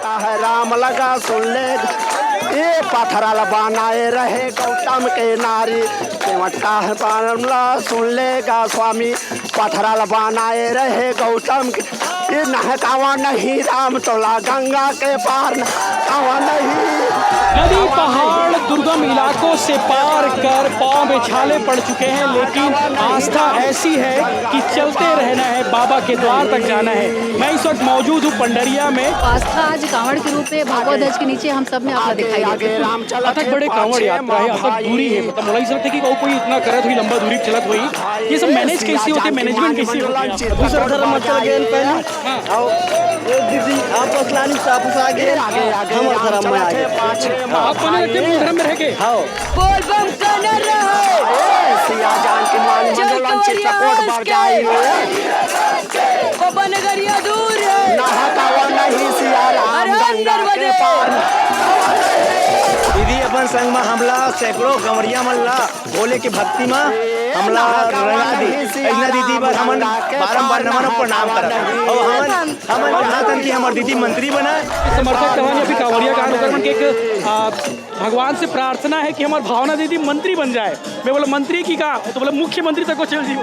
सिमटा है राम लगा सुन ले, ये पत्थरल बनाए रहे गौतम के नारी, सिमटा है रामला सुन लेगा स्वामी, पत्थरल बनाए रहे गौतम के, ये नहकावा नहीं राम तोला गंगा के पार, नहकावा नहीं। नदी पहाड़ दुर्गम इलाकों से पार कर पांव में छाले पड़ चुके हैं, लेकिन आस्था ऐसी है कि चलते रहना है, बाबा के द्वार तक जाना है। मैं इस वक्त मौजूद हूँ पंडरिया में। आस्था आज कांवड़ के रूप में भगवत ध्वज के नीचे हम सब में आपको दिखाई देते हैं। अतक बड़े कांवड़ यात्रा है, अतक दूरी है, मतलब मुलाई सकते कि कोई इतना करत हुई लंबा दूरी चलत हुई, ये सब मैनेज कैसे होते, मैनेजमेंट कैसे होती है? आप कौन रहते हैं धर्म में रह के? सिया जान की मान मंडलन चित्रकूट बढ़ जाई, वो बनगरिया दूर है, नहकावा नहीं सिया राम गंगा के पार। दीदी अपन संग में हमला सैकड़ों गंवरिया मल्ला भोले की भक्ति में हमला रंगा दी, ऐना दीदी पर हमन बारंबार नमन प्रणाम करत, और हमन चाहतन कि हमर दीदी मंत्री बना। समर्थक कहानी अभी कांवड़िया कहानी होकर मन के एक भगवान से प्रार्थना है कि हमारी भावना दीदी मंत्री बन जाए। मैं बोला मंत्री की कहा तो बोला मुख्यमंत्री तक को चल जी।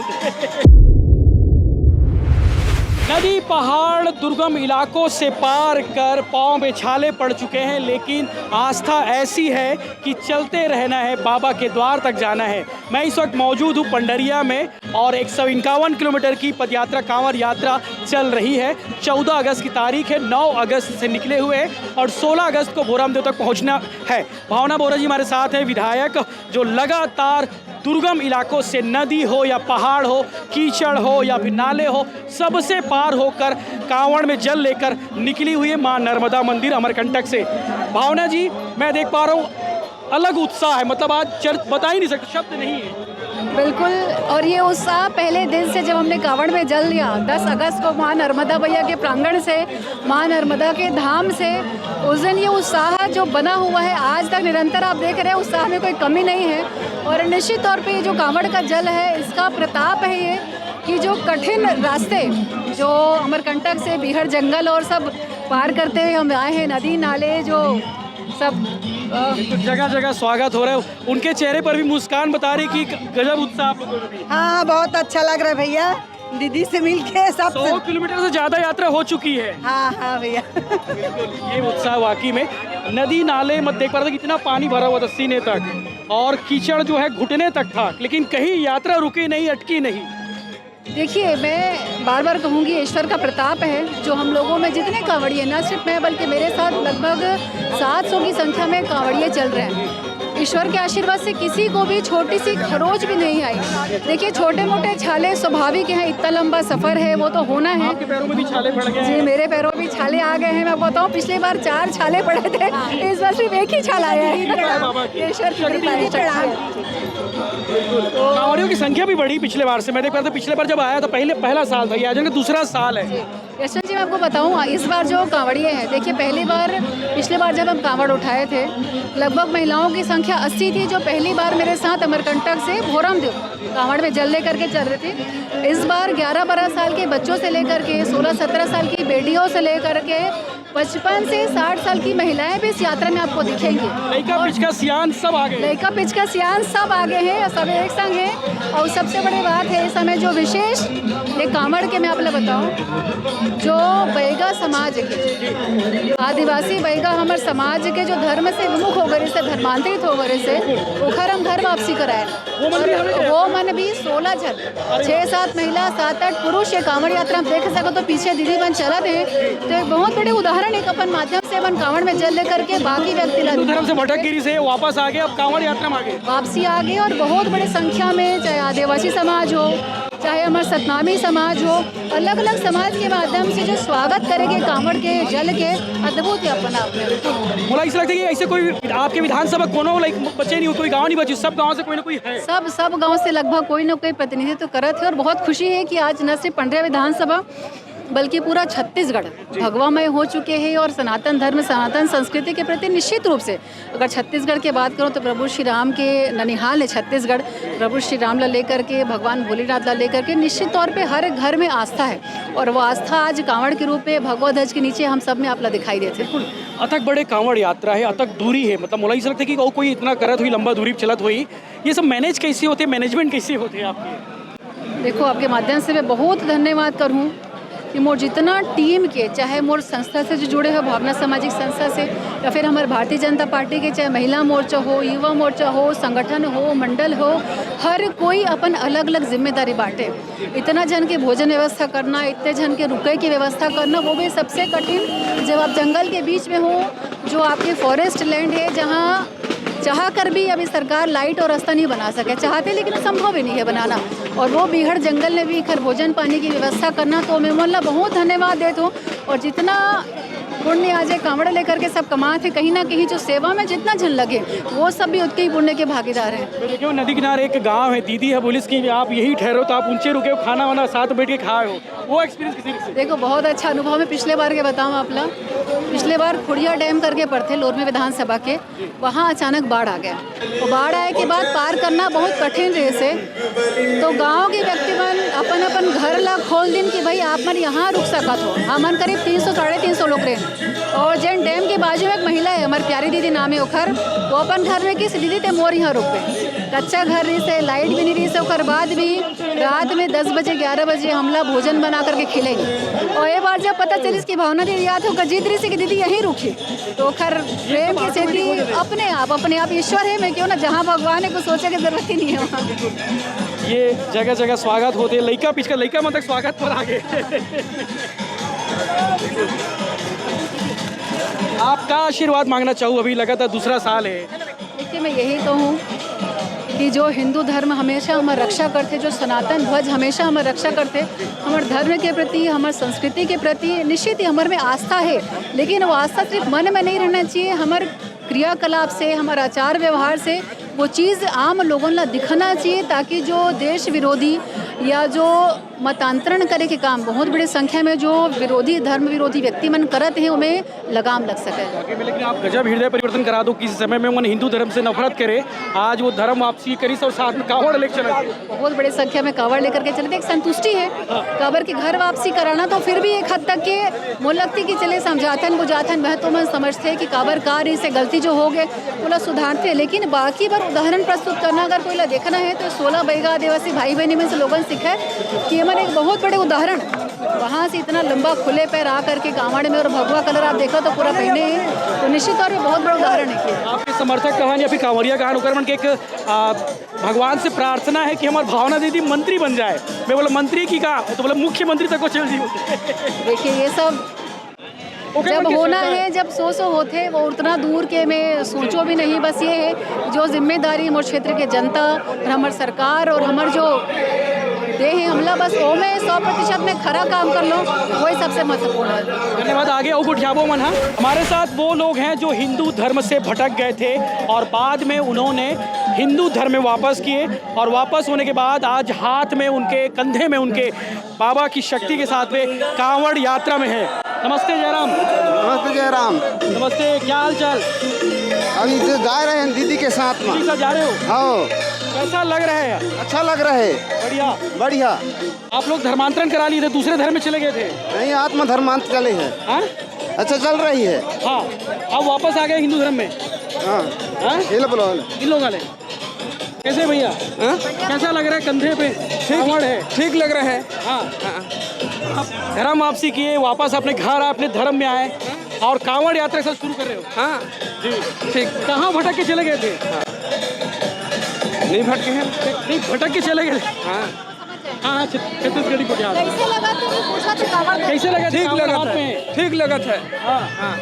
नदी पहाड़ दुर्गम इलाकों से पार कर पांव में छाले पड़ चुके हैं, लेकिन आस्था ऐसी है कि चलते रहना है, बाबा के द्वार तक जाना है। मैं इस वक्त मौजूद हूँ पंडरिया में और 151 किलोमीटर की पदयात्रा कांवड़ यात्रा चल रही है। 14 अगस्त की तारीख है, 9 अगस्त से निकले हुए और 16 अगस्त को भोरामदेव तक पहुँचना है। भावना बोरा जी हमारे साथ हैं, विधायक, जो लगातार दुर्गम इलाकों से नदी हो या पहाड़ हो, कीचड़ हो या फिर नाले हो, सबसे पार होकर कांवड़ में जल लेकर निकली हुई है मां नर्मदा मंदिर अमरकंटक से। भावना जी, मैं देख पा रहा हूँ अलग उत्साह है, मतलब आज चर्च बता ही नहीं सकते, शब्द नहीं है। बिल्कुल। और ये उत्साह पहले दिन से जब हमने कांवड़ में जल लिया 10 अगस्त को मां नर्मदा भैया के प्रांगण से, मां नर्मदा के धाम से, उस दिन ये उत्साह जो बना हुआ है आज तक निरंतर आप देख रहे हैं, उत्साह में कोई कमी नहीं है। और निश्चित तौर पे ये जो कांवड़ का जल है इसका प्रताप है ये कि जो कठिन रास्ते जो अमरकंटक से बिहड़ जंगल और सब पार करते हुए हम आए हैं, नदी नाले जो सब जगह जगह स्वागत हो रहा है, उनके चेहरे पर भी मुस्कान बता रही कि गजब उत्साह आप लोगों को भी। हाँ, बहुत अच्छा लग रहा है भैया, दीदी से मिलके सब 100 किलोमीटर से ज़्यादा यात्रा हो चुकी है। हाँ हाँ भैया। ये उत्साह वाकई में, नदी नाले मत देख पा रहे थे कितना पानी भरा हुआ था सीने तक, और कीचड़ जो है घुटने तक था, लेकिन कहीं यात्रा रुकी नहीं, अटकी नहीं। देखिए, मैं बार बार कहूँगी ईश्वर का प्रताप है जो हम लोगों में जितने कांवड़िए, न सिर्फ मैं बल्कि मेरे साथ लगभग 700 की संख्या में कांवड़िए चल रहे हैं। ईश्वर के आशीर्वाद से किसी को भी छोटी सी खरोच भी नहीं आई। देखिए, छोटे मोटे छाले स्वाभाविक हैं, इतना लंबा सफ़र है वो तो होना है। आपके पैरों में भी छाले पड़ गए? जी, मेरे पैरों में भी छाले आ गए हैं। मैं बताऊँ, पिछली बार 4 छाले पड़े थे, इस बार सिर्फ एक ही छाल आया है। ईश्वर की कृपा है। कांवड़ियों की संख्या भी बढ़ी पिछले बार से। मैं देख पा रहा था पिछले बार जब आया था पहला साल था, ये आज दूसरा साल है। यशवंत जी, मैं आपको बताऊँ, इस बार जो कांवड़िए हैं, देखिए पिछले बार जब हम कांवड़ उठाए थे लगभग महिलाओं की संख्या 80 थी, जो पहली बार मेरे साथ अमरकंटक से भोरामदेव कांवड़ में जल लेकर के चल रही थी। इस बार 11-12 साल के बच्चों से लेकर के 16-17 साल की बेटियों से लेकर के 55 से 60 साल की महिलाएं भी इस यात्रा में आपको दिखेंगी। लड़का पिचका सियान सब आ गए, लड़का पिचका सियान सब आगे हैं, सब एक संग हैं। और सबसे बड़ी बात है इस समय जो विशेष ये कांवड़ के मैं आपको बताऊं, जो बैगा समाज के आदिवासी बैगा हमारे समाज के जो धर्म से विमुख होकर से धर्मांतरित होकर से उखर हम घर वापसी कराए, वो मन भी 16 जन, 6-7 महिला 7-8 पुरुष ये कांवड़ यात्रा में देख सको तो पीछे दीदी बन चला थे। तो एक बहुत बड़े उदाहरण एक अपन माध्यम से अपन कांवड़ में जल लेकर के बाकी व्यक्ति धर्म से भटकगिरी से वापस आ गए, अब कांवड़ यात्रा में आ गए, वापसी आ गए। और बहुत बड़ी संख्या में चाहे आदिवासी समाज हो, चाहे हमारे सतनामी समाज हो, अलग अलग समाज के माध्यम से जो स्वागत करेंगे कांवड़ के जल के, अद्भुत है अपना आपने। मुझे ऐसा लगता है कि ऐसे कोई आपके विधानसभा कोनो बच्चे नहीं हो, कोई गांव नहीं बचे, सब गांव से कोई ना कोई है। सब गांव से लगभग कोई ना कोई प्रतिनिधित्व करत है। और बहुत खुशी है कि आज न सिर्फ पंडरिया विधानसभा बल्कि पूरा छत्तीसगढ़ भगवामय हो चुके हैं। और सनातन धर्म, सनातन संस्कृति के प्रति निश्चित रूप से अगर छत्तीसगढ़ की बात करूं तो प्रभु श्री राम के ननिहाल है छत्तीसगढ़। प्रभु श्री राम ला लेकर के, भगवान भोलेनाथ ला लेकर के निश्चित तौर पे हर घर में आस्था है। और वो आस्था आज कांवड़ के रूप में भगवा ध्वज के नीचे हम सब में आपला दिखाई देते हैं। अतक बड़े कांवड़ यात्रा है, अतक दूरी है, मतलब मुझे ऐसा लगता है कि वो कोई इतना करत हुई, लंबा दूरी चलत हुई, ये सब मैनेज कैसे होते, मैनेजमेंट कैसे होते हैं आपके? देखो, आपके माध्यम से मैं बहुत धन्यवाद करूँ कि मोर जितना टीम के, चाहे मोर संस्था से जो जुड़े हो, भावना सामाजिक संस्था से, या फिर हमारे भारतीय जनता पार्टी के, चाहे महिला मोर्चा हो, युवा मोर्चा हो, संगठन हो, मंडल हो, हर कोई अपन अलग अलग जिम्मेदारी बांटे। इतना जन के भोजन व्यवस्था करना, इतने जन के रुके की व्यवस्था करना, वो भी सबसे कठिन जब आप जंगल के बीच में हो, जो आपके फॉरेस्ट लैंड है, जहाँ चाह कर भी अभी सरकार लाइट और रास्ता नहीं बना सके, चाहते लेकिन संभव भी नहीं है बनाना। और वो बीहड़ जंगल में भी खैर भोजन पानी की व्यवस्था करना, तो मैं मोहल्ला बहुत धन्यवाद देता हूँ। और जितना पुण्य आज कांवड़ लेकर के सब कमाते हैं, कहीं ना कहीं जो सेवा में जितना जन लगे वो सब भी उतने ही पुण्य के भागीदार हैं। तो देखिए, नदी किनारे एक गांव है, दीदी है पुलिस की, आप यही ठहरो तो आप ऊंचे रुके हो, खाना वाना साथ बैठ के खाए हो, वो एक्सपीरियंस किसी से? देखो, बहुत अच्छा अनुभव है। पिछले बार के बताऊँ आपला, पिछले बार खुड़िया डैम करके पड़ते लोरमी विधानसभा के, वहाँ अचानक बाढ़ आ गया। और बाढ़ आए के बाद पार करना बहुत कठिन रहे से, तो गाँव के व्यक्तिगण अपन अपन घर ला खोल दिन कि भाई आप मन यहाँ रुक सकत हो। हमन करीब 300-350 लोग रहे। और जैन डैम के बाजू में एक महिला है, हमारी प्यारी दीदी नाम है ओखर, वो अपन घर में किस दीदी थे मोर यहाँ रुक पे, कच्चा घर रही से, लाइट भी नहीं रही से। ओखर बाद भी रात में 10 बजे 11 बजे हमला भोजन बना करके खिलेंगे। और ये बार जब पता चली इसकी भावना दीदी याद हो जीत रही से कि दीदी यहीं रुकी, तो खैर प्रेम की सेती अपने आप ईश्वर है। मैं क्यों ना, जहाँ भगवान है कुछ सोचे की जरूरत ही नहीं है वहाँ। ये जगह जगह स्वागत होते, लइका पिछका लइका मतलब स्वागत पर आगे। आपका आशीर्वाद मांगना चाहूँ, अभी लगातार दूसरा साल है। देखिए, मैं यही कहूँ कि जो हिंदू धर्म हमेशा हमारी रक्षा करते, जो सनातन ध्वज हमेशा हमारी रक्षा करते, हमारे धर्म के प्रति, हमारी संस्कृति के प्रति निश्चित ही हमारे में आस्था है। लेकिन वो आस्था सिर्फ मन में नहीं रहना चाहिए, हमारे क्रियाकलाप से, हमारे आचार व्यवहार से वो चीज़ आम लोगों ला दिखना चाहिए, ताकि जो देश विरोधी या जो मतांतरण करे के काम बहुत बड़ी संख्या में जो विरोधी, धर्म विरोधी व्यक्ति मन करते हैं, उन्हें लगाम लग सके। लेकिन आप गजब हृदय परिवर्तन करा दो, किसी समय में उन्होंने हिंदू धर्म से नफरत करे, आज वो धर्म वापसी करी और साथ में कांवड़ लेकर चले, बहुत बड़ी संख्या में कांवड़ लेकर के चले थे। एक संतुष्टि है कांवड़ की घर वापसी कराना, तो फिर भी एक हद तक के मोल लगती कि चले समझाथन बुझाथन महत्व में समझते हैं कि कांवड़ कार्य से गलती जो हो गए बोला सुधारते। लेकिन बाकी बार उदाहरण प्रस्तुत करना अगर कोई ला देखना है तो 16 बैगा आदिवासी भाई बहनी में से लोगों ने सीखा है कि मैंने एक बहुत बड़े उदाहरण, वहाँ से इतना लंबा खुले पैर आ करके कांवड़ में और भगवा कलर आप देखो तो पूरा पहने हैं, तो निश्चित तौर पर बहुत बड़ा उदाहरण है। आपके समर्थक कहानी या फिर कांवरिया कहानी उकर मन के एक भगवान से प्रार्थना है कि हमारे भावना दीदी मंत्री बन जाए। मैं बोला मंत्री की कहा तो बोला मुख्यमंत्री तक को चल जी। देखिए, ये सब जब होना है, जब सो होते वो उतना दूर के मैं सोचो भी नहीं। बस ये है जो जिम्मेदारी हमारे क्षेत्र के जनता और हमारे सरकार और हमारे जो दे है हमला, बस वो में 100% में खरा काम कर लो, वही सबसे महत्वपूर्ण है। धन्यवाद। आगे और गुठियाबो मन। हमारे साथ वो लोग हैं जो हिंदू धर्म से भटक गए थे और बाद में उन्होंने हिंदू धर्म में वापस किए, और वापस होने के बाद आज हाथ में उनके, कंधे में उनके बाबा की शक्ति के साथ में कांवड़ यात्रा में है। नमस्ते जयराम। नमस्ते जयराम। नमस्ते, क्या हाल चाल? अभी जा रहे हैं दीदी के साथ में। ठीक, जा रहे हो? हाँ। कैसा लग रहा है? अच्छा लग रहा है। बढ़िया बढ़िया। आप लोग धर्मांतरण करा लिए थे, दूसरे धर्म में चले गए थे? नहीं, आत्म धर्मांतर चले हैं। हाँ, अच्छा चल रही है। हाँ, अब वापस आ गए हिंदू धर्म में। हाँ हाँ, इन लोग वाले कैसे भैया? कैसा लग रहा है कंधे पे? ठीक है, ठीक लग रहा है। हाँ, धर्म वापसी किए, वापस अपने घर अपने धर्म में आए और कांवड़ यात्रा से शुरू कर रहे हो? हाँ जी, ठीक। कहाँ भटक के चले गए थे? नहीं भटके हैं, नहीं, भटक के चले गए। हाँ हाँ, छत्तीसगढ़ी को याद। कैसे लगा तुमने पूछा तो कांवड़ कैसे लगा? ठीक कांवड़ लगा हाथ था, में? ठीक लगा था। हाँ, हाँ,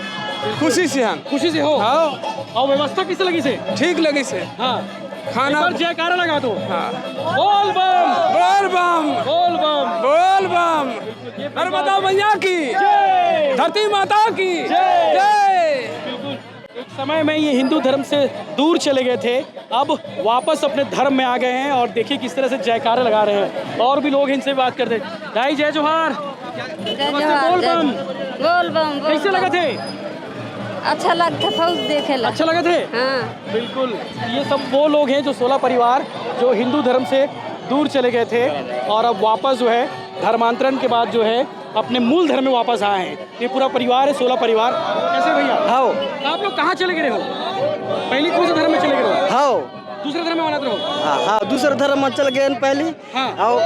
खुशी से हम खुशी से हो। हाँ, और व्यवस्था कैसे लगी से? ठीक लगी से। हाँ, खाना जयकारा लगा दो। हाँ, बोल बम, बोल बम, बोल बम, बोल बम, नर्मदा मैया की जय, धरती माता की जय। जय। बिल्कुल। एक समय में ये हिंदू धर्म से दूर चले गए थे, अब वापस अपने धर्म में आ गए हैं और देखिए किस तरह से जयकारे लगा रहे हैं। और भी लोग इनसे बात करते हैं। भाई जय जोहार। बोल बम गोल बम कैसे लगे थे? अच्छा लगता फौज देखे ला। अच्छा लगे थे? हाँ। बिल्कुल। ये सब वो लोग हैं जो 16 परिवार जो हिंदू धर्म से दूर चले गए थे और अब वापस जो है धर्मांतरण के बाद जो है अपने मूल धर्म में वापस आए हैं। ये पूरा परिवार है, 16 परिवार। कैसे भैया? हाँ आप लोग कहाँ चले गए हो? पहले कौन से धर्म में चले गए हो? हाँ दूसरे धर्म में मानते रहो? हाँ दूसरे धर्म में चल गए पहले। हाँ। और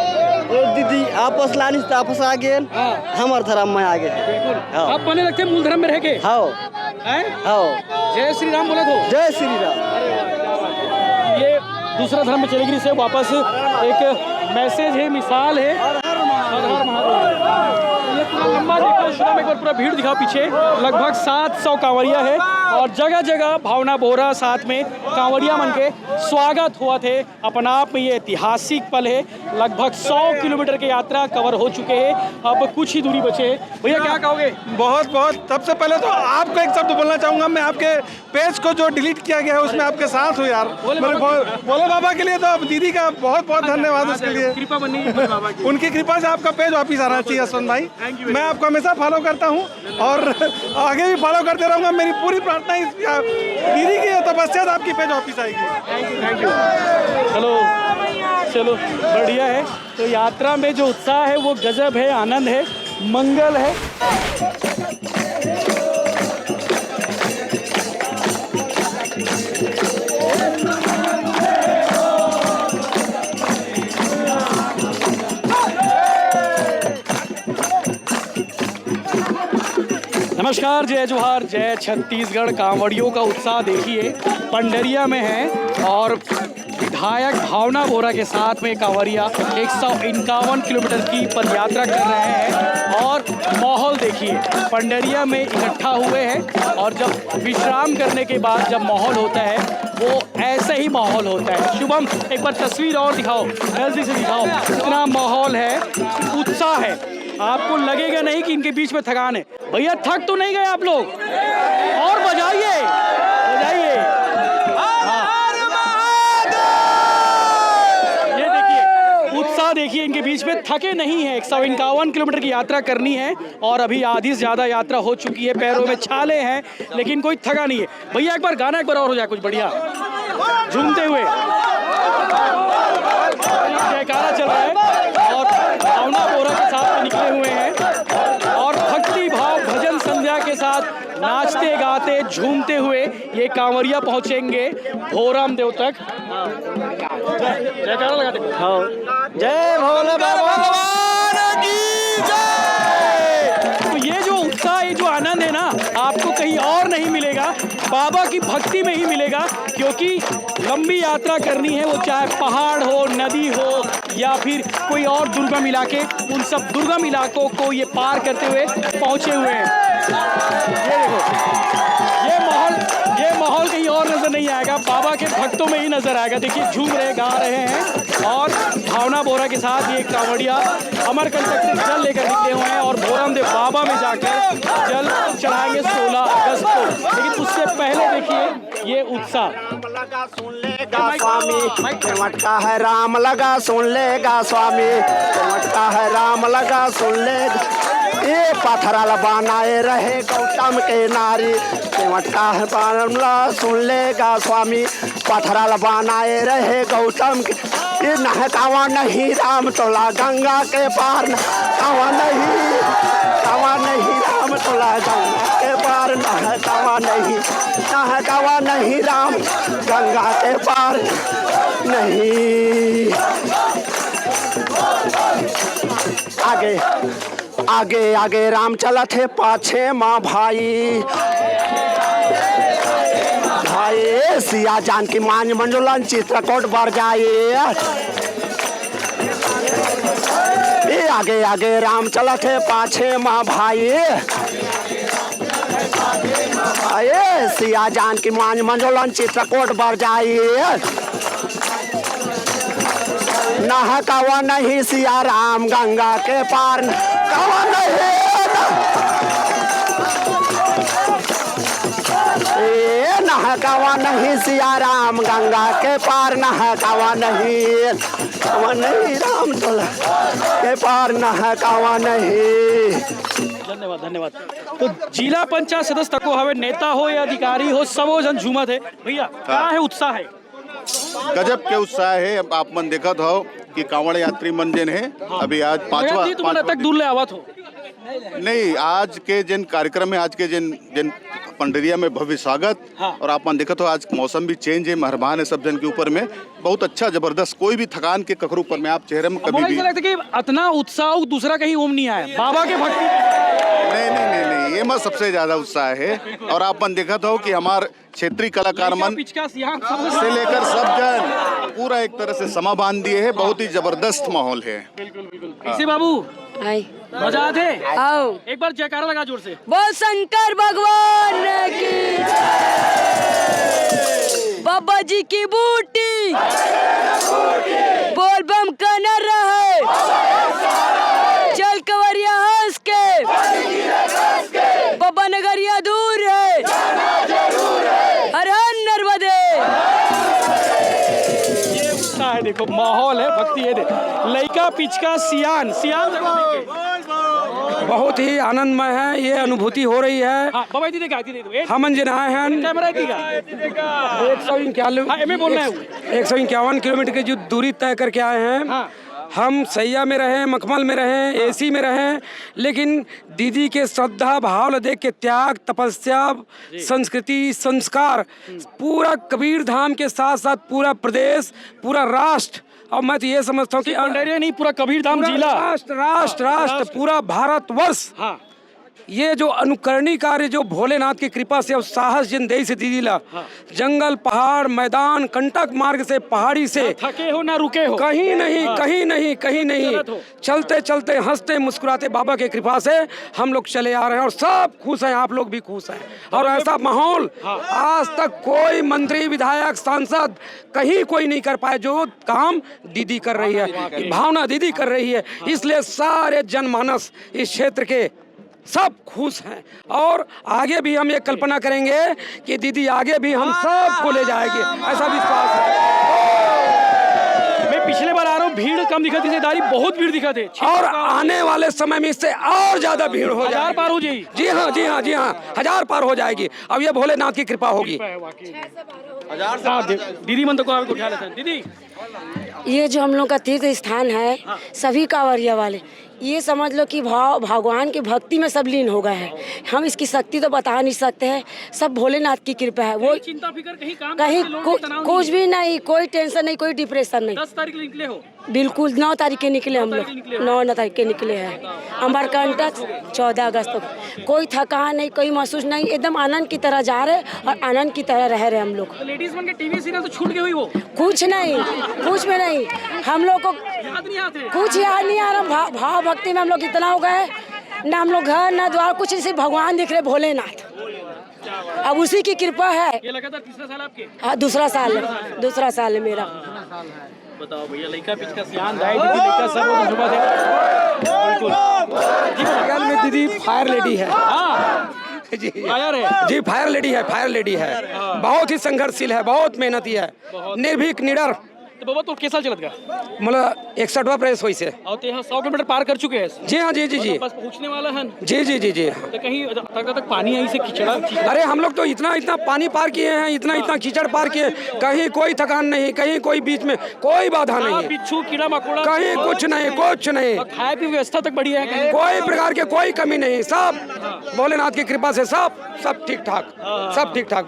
दीदी आपस लानी से आपस आ गए। हाँ। हमारे धर्म में आ गए। बिल्कुल। हाँ। आप माने लगते हैं मूल धर्म में रह के? हाँ हैं? हाँ जय श्री राम बोले तो? जय श्री राम। ये दूसरा धर्म में चले गए से वापस एक मैसेज है, मिसाल है। हर हर महादेव। ये पूरा लंबा देखो, शुरू एक बार पूरा भीड़ दिखाओ पीछे। लगभग 700 कांवरिया है और जगह जगह भावना बोरा साथ में कांवरिया मन के स्वागत हुआ थे। अपने आप में ये ऐतिहासिक पल है। लगभग 100 किलोमीटर की यात्रा कवर हो चुके हैं, अब कुछ ही दूरी बचे है। भैया क्या कहोगे? बहुत बहुत सबसे पहले तो आपको एक शब्द बोलना चाहूँगा। मैं आपके पेज को जो डिलीट किया गया है उसमें आपके साथ हूँ यार। भोले बाबा के लिए तो अब दीदी का बहुत बहुत धन्यवाद उसके लिए। कृपा बनी है बाबा की। उनकी कृपा से आपका पेज वापिस आना चाहिए यशवंत भाई। मैं आपको हमेशा फॉलो करता हूँ और आगे भी फॉलो करते रहूँगा। मेरी पूरी प्रार्थना दीदी की तपस्या से आपकी पेज वापिस आएगी। Thank you. चलो चलो बढ़िया है। तो यात्रा में जो उत्साह है वो गजब है, आनंद है, मंगल है। नमस्कार, जय जोहार, जय छत्तीसगढ़। कांवड़ियों का उत्साह देखिए, पंडरिया में है और विधायक भावना बोरा के साथ में कांवरिया 151 किलोमीटर की पदयात्रा कर रहे हैं और माहौल देखिए, पंडरिया में इकट्ठा हुए हैं और जब विश्राम करने के बाद जब माहौल होता है वो ऐसे ही माहौल होता है। शुभम एक बार तस्वीर और दिखाओ, नजदीक से दिखाओ, इतना माहौल है, उत्साह है, आपको लगेगा नहीं कि इनके बीच में थकान है। भैया थक तो नहीं गए आप लोग? और बजाइए बजाइए। ये देखिए उत्साह देखिए, इनके बीच में थके नहीं है। 151 किलोमीटर की यात्रा करनी है और अभी आधी से ज्यादा यात्रा हो चुकी है, पैरों में छाले हैं लेकिन कोई थका नहीं है। भैया एक बार गाना एक बार और हो जाए कुछ बढ़िया, झूमते हुए। जयकारा चल रहा है और भावना बोरा के साथ में निकले हुए हैं और भक्ति भाव भजन संध्या के साथ नाचते गाते झूमते हुए ये कांवरिया पहुंचेंगे भोराम देव तक। जयकारा लगाते जय भोले बाबा की जय। तो ये जो उत्साह, ये जो आनंद है ना, आपको कहीं और नहीं मिलेगा, बाबा की भक्ति में ही मिलेगा। क्योंकि लंबी यात्रा करनी है, वो चाहे पहाड़ हो, नदी हो या फिर कोई और दुर्गम इलाके, उन सब दुर्गम इलाकों को ये पार करते हुए पहुंचे हुए हैं। ये देखो, ये माहौल कहीं और नजर नहीं आएगा, बाबा के भक्तों में ही नजर आएगा। देखिए झूम रहे, गा रहे हैं और भावना बोरा के साथ ये कांवड़िया अमरकंटक से जल लेकर निकले हुए हैं और भोराम देव बाबा में जाकर जल चढ़ाएंगे 16 अगस्त को। लेकिन उससे पहले देखिए ये उत्साह। लगा सुन लेगा स्वामी, मटका है राम लगा सुन लेगा स्वामी, मटका है राम लगा सुन लेगा। ये पत्थर बनाए रहे गौतम के नारी, मटका है बानला सुन लेगा स्वामी, पत्थर बनाए रहे गौतम के। ये नहकावा नहीं राम तोला गंगा के पार, कावा नहीं राम तोला गंगा के पार, नहकावा नहीं राम गंगा के पार नहीं। आगे आगे आगे राम चला थे, पाछे माँ भाई भाई सिया जान की मान मंडोलन चित्रकूट बढ़ जाए। आगे आगे राम चला थे, पाछे माँ भाई आए सिया जान की मान मंडोलन चित्रकूट बढ़ जाए। नहकावा नहीं सिया राम गंगा के पार, कावा नहीं नहकावा नहीं सिया राम गंगा के पार, नहकावा नहीं कावा नहीं राम तोला के पार न है कावा नहीं। धन्यवाद धन्यवाद। तो जिला पंचायत सदस्य तको हवे नेता हो या अधिकारी हो सबो जन झूमत है भैया क्या है उत्साह है गजब के उत्साह है। आप मन देखत हो कि कांवड़ यात्री मन जन है अभी आज तुम्हारा तक दूर ले आवत हो नहीं आज के जिन कार्यक्रम है आज के जिन पंडरिया में भव्य स्वागत। हाँ। और आप मन देखत हो आज मौसम भी चेंज है, मेहरबान है सब जन के ऊपर में, बहुत अच्छा जबरदस्त, कोई भी थकान के ककरू ऊपर में आप चेहरे में कभी भी लगता है कि इतना उत्साह दूसरा कहीं ओम नहीं आया बाबा के भक्ति। नहीं ये मत सबसे ज्यादा उत्साह है। और आप मन देखत हो कि हमार क्षेत्रीय कलाकार मन से लेकर सब जन पूरा एक तरह से समा बांध दिए है, बहुत ही जबरदस्त माहौल है। कैसे बाबू मजा आते आओ एक बार जयकारा लगा जोर से बोल शंकर भगवान की बाबा जी की बूटी बोल बम कनर रहे चल कवरिया हंस के बाबा नगरिया दूर है हर हर नर्मदे। ये उत्साह है देखो माहौल है भक्ति है लइका पिचका सियान बहुत ही आनंदमय है, ये अनुभूति हो रही है। हाँ, बाबा दी दे हम जिन आए हैं कैमरा दी 151 किलोमीटर की जो दूरी तय करके आए हैं। हाँ। हम सैया में रहे, मखमल में रहे, एसी में रहे, लेकिन दीदी के श्रद्धा भाव देख के त्याग तपस्या संस्कृति संस्कार पूरा कबीर धाम के साथ साथ पूरा प्रदेश पूरा राष्ट्र और मैं तो ये समझता हूँ कि नहीं पूरा कबीर धाम जिला राष्ट्र पूरा भारतवर्ष। हाँ। ये जो अनुकरणीय कार्य जो भोलेनाथ की कृपा से और साहस जिन दे से दीदी ला जंगल पहाड़ मैदान कंटक मार्ग से पहाड़ी से थके हो ना रुके हो कहीं नहीं चलते चलते हंसते मुस्कुराते बाबा के कृपा से हम लोग चले आ रहे हैं और सब खुश हैं, आप लोग भी खुश हैं। और ऐसा माहौल आज तक कोई मंत्री विधायक सांसद कहीं कोई नहीं कर पाए जो काम दीदी कर रही है, भावना दीदी कर रही है। इसलिए सारे जनमानस इस क्षेत्र के सब खुश हैं और आगे भी हम ये कल्पना करेंगे कि दीदी आगे भी हम सब को ले जाएगी, ऐसा विश्वास है। मैं पिछले बार आ रहा हूँ भीड़ कम दिखा थी, दारी बहुत भीड़ दिखा थे और आने वाले समय में इससे और ज्यादा भीड़ हो जाएगी। 1000 पार हो जाएगी। जी हाँ 1000 पार हो जाएगी। अब ये भोलेनाथ की कृपा होगी। दीदी मन तो को उठा लेते हैं दीदी। ये जो हम लोग का तीर्थ स्थान है सभी कांवरिया वाले ये समझ लो कि भगवान की भक्ति में सब लीन हो गए हैं। हम इसकी शक्ति तो बता नहीं सकते हैं, सब भोलेनाथ की कृपा है। वो चिंता फिकर कहीं कुछ भी नहीं, कोई टेंशन नहीं, कोई डिप्रेशन नहीं। 10 तारीख निकले हो? बिल्कुल 9 तारीख के निकले हम लोग, 9 तारीख के निकले हैं। अमरकंटक 14 अगस्त तक कोई थकान नहीं, कोई महसूस नहीं, एकदम आनंद की तरह जा रहे और आनंद की तरह रह रहे हम लोग। लेडीज मन के टीवी सीरियल तो छूट गई हुई वो कुछ नहीं, कुछ में नहीं, हम लोग को कुछ याद नहीं आ रहा। भाव भक्ति में हम लोग इतना हो गए ना, हम लोग घर ना द्वार कुछ नहीं, सिर्फ भगवान दिख रहे भोलेनाथ। अब उसी की कृपा है। ये लगातार तीसरा साल आपके? हाँ दूसरा साल है मेरा। बताओ भैया लड़का पिचका सियान दाई दीदी लड़का सब सुबह है बिल्कुल में दीदी फायर लेडी है। हाँ जी फायर लेडी है बहुत ही संघर्षशील है, बहुत मेहनती है, निर्भीक निडर। तो बाबा तो कैसा चलत गा मतलब 61वां प्रेस हुई से और ते 100 किलोमीटर पार कर चुके हैं। जी हाँ जी बस पहुंचने वाला है। जी तो कहीं तक पानी आई से कीचड़ा। अरे हम लोग तो इतना पानी पार किए हैं, इतना कीचड़ पार किए, कहीं कोई थकान नहीं, कहीं कोई बीच में कोई बाधा नहीं, बिच्छू कीड़ा मकोड़ा कहीं कुछ नहीं। खाए की व्यवस्था तक बढ़िया है, कोई प्रकार के कोई कमी नहीं, सब भोलेनाथ की कृपा से सब ठीक ठाक।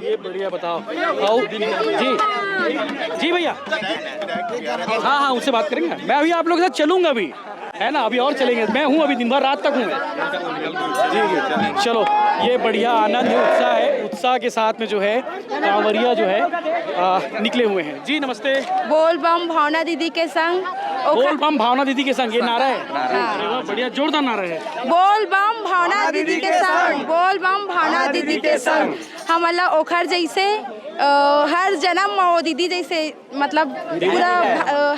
ये बढ़िया बताओ जी भैया। हाँ उससे बात करेंगे। मैं अभी आप लोगों के साथ चलूंगा अभी, है ना, अभी और चलेंगे। मैं हूँ अभी दिन भर रात तक हूँ जी। चलो ये बढ़िया आनंद है, उत्साह के साथ में जो है कांवरिया जो है निकले हुए हैं। जी नमस्ते। बोल बम भावना दीदी के संग। बोल बम भावना दीदी के संग ये नारा है। बढ़िया जोरदार नारा है। बोल बम भावना दीदी के संग, बोल बम भावना दीदी के संग। हम अल्लाह ओखर जैसे हर जन्म वो दीदी जैसे मतलब पूरा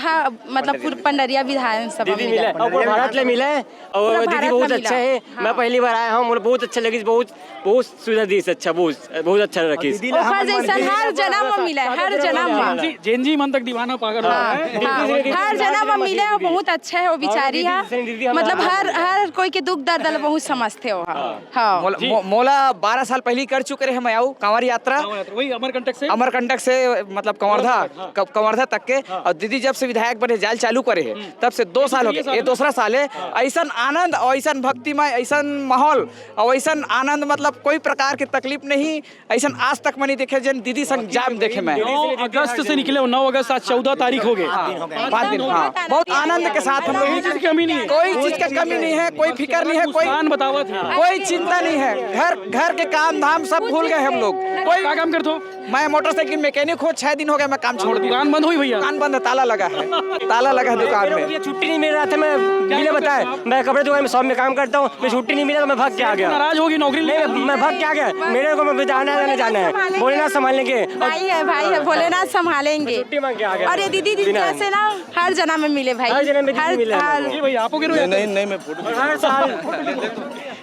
हाँ मतलब पूरा पंडरिया विधानसभा दीदी मिले और पूरा भारत ले मिले और दीदी बहुत अच्छा है। मैं पहली बार आया हूँ, मुझे बहुत अच्छा लगी, बहुत सुविधा दी, अच्छा बहुत अच्छा रखी। हर जैसा हर जन्म में मिला, हर जन्म में जेनजी मन तक दीवाना पागल हर जन्म में मिले, वो बहुत अच्छा है वो बिचारी है, मतलब हर कोई के दुख दर्द बहुत समझते हो। हाँ मोला 12 साल पहले कर चुके रहे, मैं आऊ कांवड़ यात्रा वही अमरकंटक से मतलब कंवर्धा तक के। और दीदी जब से विधायक बने जाल चालू करे है तब से 2 साल हो गए, ये दूसरा साल है। ऐसा आनंद और ऐसा भक्तिमय ऐसा माहौल और ऐसा आनंद मतलब कोई प्रकार की तकलीफ नहीं, ऐसा आज तक मैं नहीं देखे जन दीदी संग जाम देखे। मैं 9 अगस्त से निकले, 9 अगस्त आज 14 तारीख हो गए, 5 दिन। हाँ बहुत आनंद के साथ हम लोग, चीज की कमी नहीं है, कोई चीज की कमी नहीं है, कोई फिक्र नहीं है, कोई चिंता नहीं है, घर के काम धाम सब भूल गए हम लोग। कोई क्या काम करते हो? मैं मोटरसाइकिल मैकेनिक हूँ, 6 दिन हो गए मैं काम छोड़ दिया। दुकान बंद हुई भैया? दुकान बंद है, ताला लगा है, ताला लगा है दुकान में। छुट्टी नहीं मिल रहा था, मैं बिना बताए मैं कपड़े दुकान में शॉप में काम करता हूँ, मैं छुट्टी नहीं मिला तो मैं भाग के आ गया। नाराज होगी नौकरी? नहीं, मैं भाग के आ गया, मेरे को मैं जाना है, भोलेनाथ संभालेंगे। भाई है भोलेनाथ संभालेंगे। और ये दीदी जैसे ना हर जन्म में मिले भाई, हर जन्म में मिले। नहीं मैं हर साल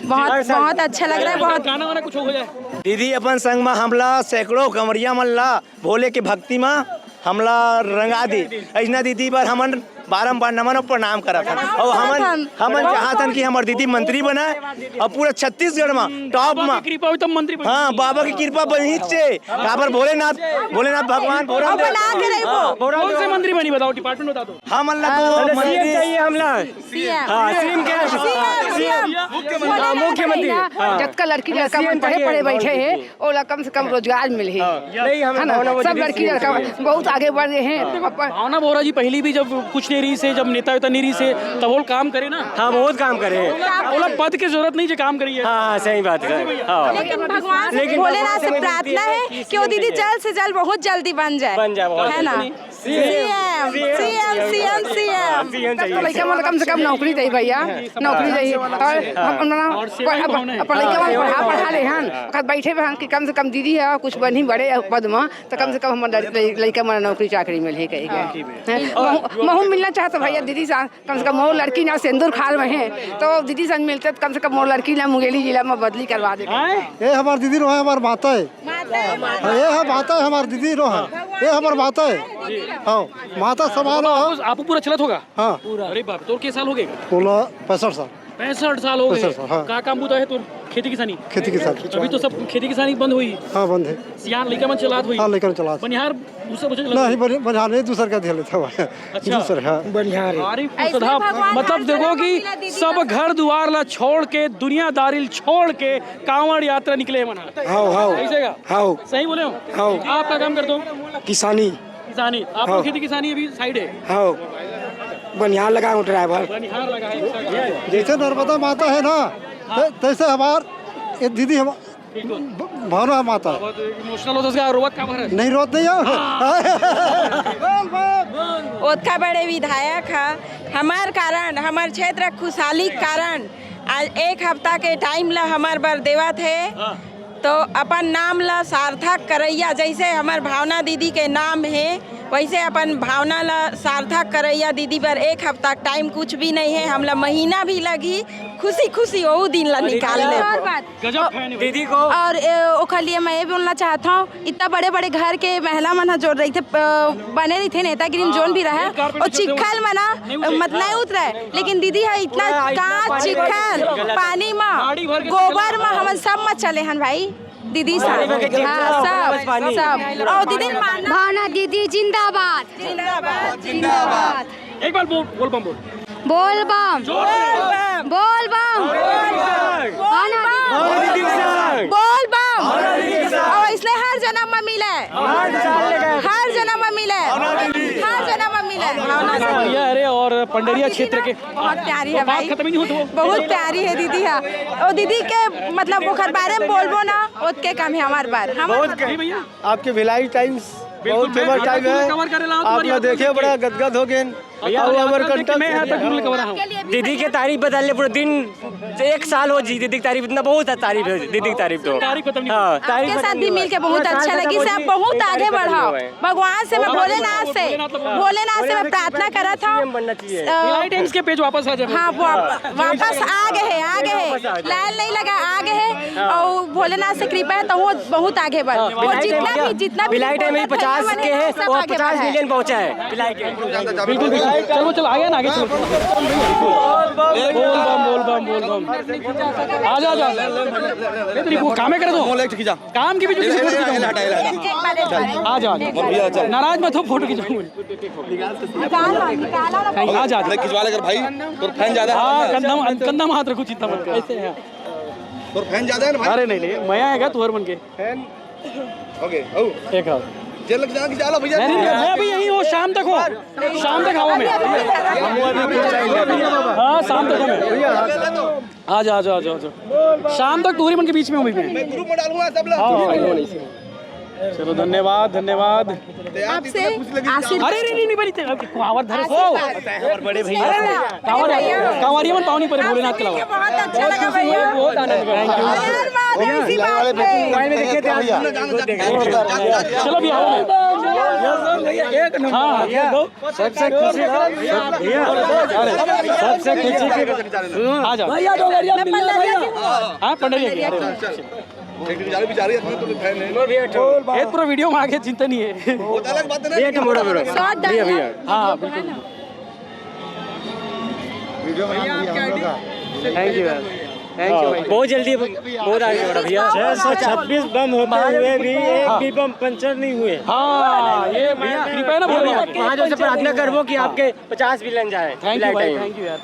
बहुत अच्छा लग रहा है। बहुत गाना वाना कुछ हो जाए दीदी अपन संग में हमला सैकड़ों कमरिया मल्ला भोले की भक्ति में हमला रंगा दी। ऐसा दीदी पर हमन बारम्बार नमन प्रणाम करा था और हमन जहाँ तन की हमार दीदी मंत्री बना और पूरा छत्तीसगढ़ में टॉप में कृपा हुई तब मंत्री बने। हाँ बाबा की कृपा बनी से यहाँ पर भोलेनाथ भगवान कौन से मंत्री बनी बताओ, डिपार्टमेंट बता दो। हम तो मंत्री चाहिए हमला मुख्यमंत्री जब लड़की लड़का पढ़े पढ़े बैठे हैं और कम से कम रोजगार मिले है, सब लड़की लड़का बहुत आगे बढ़ रहे हैं। भावना बोरा जी पहली भी जब कुछ नेरी से जब नेता वेता नेरी से तब वो काम करे ना। हाँ बहुत काम करे, बोला पद की जरूरत नहीं जो काम करिए। हाँ सही बात है। लेकिन भगवान भोलेनाथ से प्रार्थना है कि वो दीदी जल्द से जल्द बहुत जल्दी बन जाए, है ना। सीएम लड़का कम से कम नौकरी दे भैया, नौकरी दे पढ़ा ले हन बैठे कि कम से कम दीदी है कुछ बनी बड़े पद में तो कम से कम हम लड़का मन नौकरी चाकरी मिले कही महू मिलना चाहता भैया दीदी सा कम से कम मोर लड़की ना सिंदूर खाल में है तो दीदी सन मिलते कम से कम मोर लड़की ना मुंगेली जिला में बदली करवा दे। ये हमारी दीदी रो है, हमारी माता है, ये है माता है हमारी दीदी रो है, ये हमारी माता है। हाँ माता समान हो। आपको पूरा चलत होगा? हाँ पूरा। अरे बाप, तो किस साल हो गए? 65 साल। 65 साल हो गए। हाँ। क्या काम होता है तो खेती किसानी? खेती किसानी अभी तो सब खेती किसानी बंद हुई। हाँ बंद है। यहाँ लड़का मन चलात हुई। हाँ लड़का चला बनिहार नहीं बनिहार दूसरा का ध्यान लेता हुआ। दूसरा हाँ बनिहार। मतलब देखो कि सब घर द्वार ला छोड़ के दुनियादारी छोड़ के कांवड़ यात्रा निकले मना। हाँ सही बोले हो? हाँ। आप क्या काम करते हो? किसानी। आप खेती किसानी अभी साइड है? हाँ बनिहार लगा हूँ ड्राइवर। बनिहार लगा है। जैसे नर्मदा माता है ना तैसे हमार ये दीदी हम भावना माता इमोशनल होता है। रोवत का भर नहीं रोत नहीं ओतका बड़े विधायक है हमार कारण, हमार क्षेत्र खुशहाली कारण आज 1 हफ्ता के टाइम ला हमार बर देवत है तो अपन नाम ला सार्थक करैया, जैसे हमार भावना दीदी के नाम है वैसे अपन भावना ला सार्थक करैया दीदी पर 1 हफ्ता टाइम कुछ भी नहीं है, हमला महीना भी लगी, खुशी खुशी वो दिन ला निकाल ले दीदी को। और ओखर लिए मैं ये बोलना चाहता हूँ इतना बड़े बड़े घर के महिला मन जो रही थे बने रही थे नेतागिरी जोन भी रहा और चिखल मना मत नहीं उतरा लेकिन दीदी है इतना कांच चिखल पानी में गोबर में हम सब मत चले हन भाई दीदी सब और दीदी भावना दीदी जिंदाबाद जिंदाबाद जिंदाबाद। एक बार बोल बम बोल बम बोल बम बोल बम और इसलिए हर जन्म में मिले, हर जन्म में मिले, हर जन्म में मिले। अरे और पंडरिया क्षेत्र के बहुत प्यारी है भाई, खत्म ही नहीं होता, बहुत प्यारी है दीदी है और दीदी के मतलब ओखर बारे में बोलबो ना उसके काम है हमारे बार। आपके भिलाई टाइम्स बहुत फेमस टाइम है, आप लोग देखिए बड़ा गदगद हो गए भैया मैं यहाँ तक गुरु कह रहा हूँ। दीदी के तारीफ बदलने पूरे दिन 1 साल हो जी दीदी की तारीफ इतना बहुत तारीफ है दीदी की तारीफ तो हाँ आपके साथ भी मिलके बहुत अच्छा लगी से आप बहुत आगे बढ़ाओ भगवान से मैं भोलेनाथ से मैं प्रार्थना करा था टाइम्स के पेज वापस आ जाए। हाँ वापस आ गए लाइन नहीं लगा आ गए और भोलेनाथ से कृपा है तो वो बहुत आगे बढ़ और जितना भी बिलाई टाइम 50 के है वो 50 मिलियन पहुंचा है बिलाई के बिल्कुल चलो आगे ना आगे चलो बोल बम आ जा वो काम करे तो काम के बीच आ जा नाराज मत हो फोटो खिंचाऊं आ जा खिंचवा लेकर भाई तो फैन ज्यादा है कंधा में हाथ रखो चिंता मत कर ऐसे है तो फैन ज्यादा है ना भाई अरे नहीं मैं आएगा तुहर बन के फैन ओके एक जेल लग जाएगा चलो भैया मैं अभी यहीं हो शाम तक आओ मैं हाँ शाम तक हूँ आ जा शाम तक टूरी मन के बीच में हूँ मैं ग्रुप में डालूंगा सब लोग चलो धन्यवाद आपसे अरे नहीं बड़ी कांवर धरे हो बड़े भैया कांवरिया मन पावनी पर भोलेनाथ के अलावा बहुत अच्छा लगा भैया बहुत आनंद चलो भी आओ सबसे खुशी आ जाओ हाँ पंडित पूरा वीडियो में आगे चिंता नहीं है हाँ बिल्कुल थैंक यू बहुत जल्दी बहुत आगे बढ़ा भैया 626 बम होते हुए भी एक भी बम पंचर नहीं हुए। हाँ ये भैया कृपया ना बोलो वहाँ जो से प्रार्थना करवो कि आपके 50 मिलियन जाए। थैंक यू यार।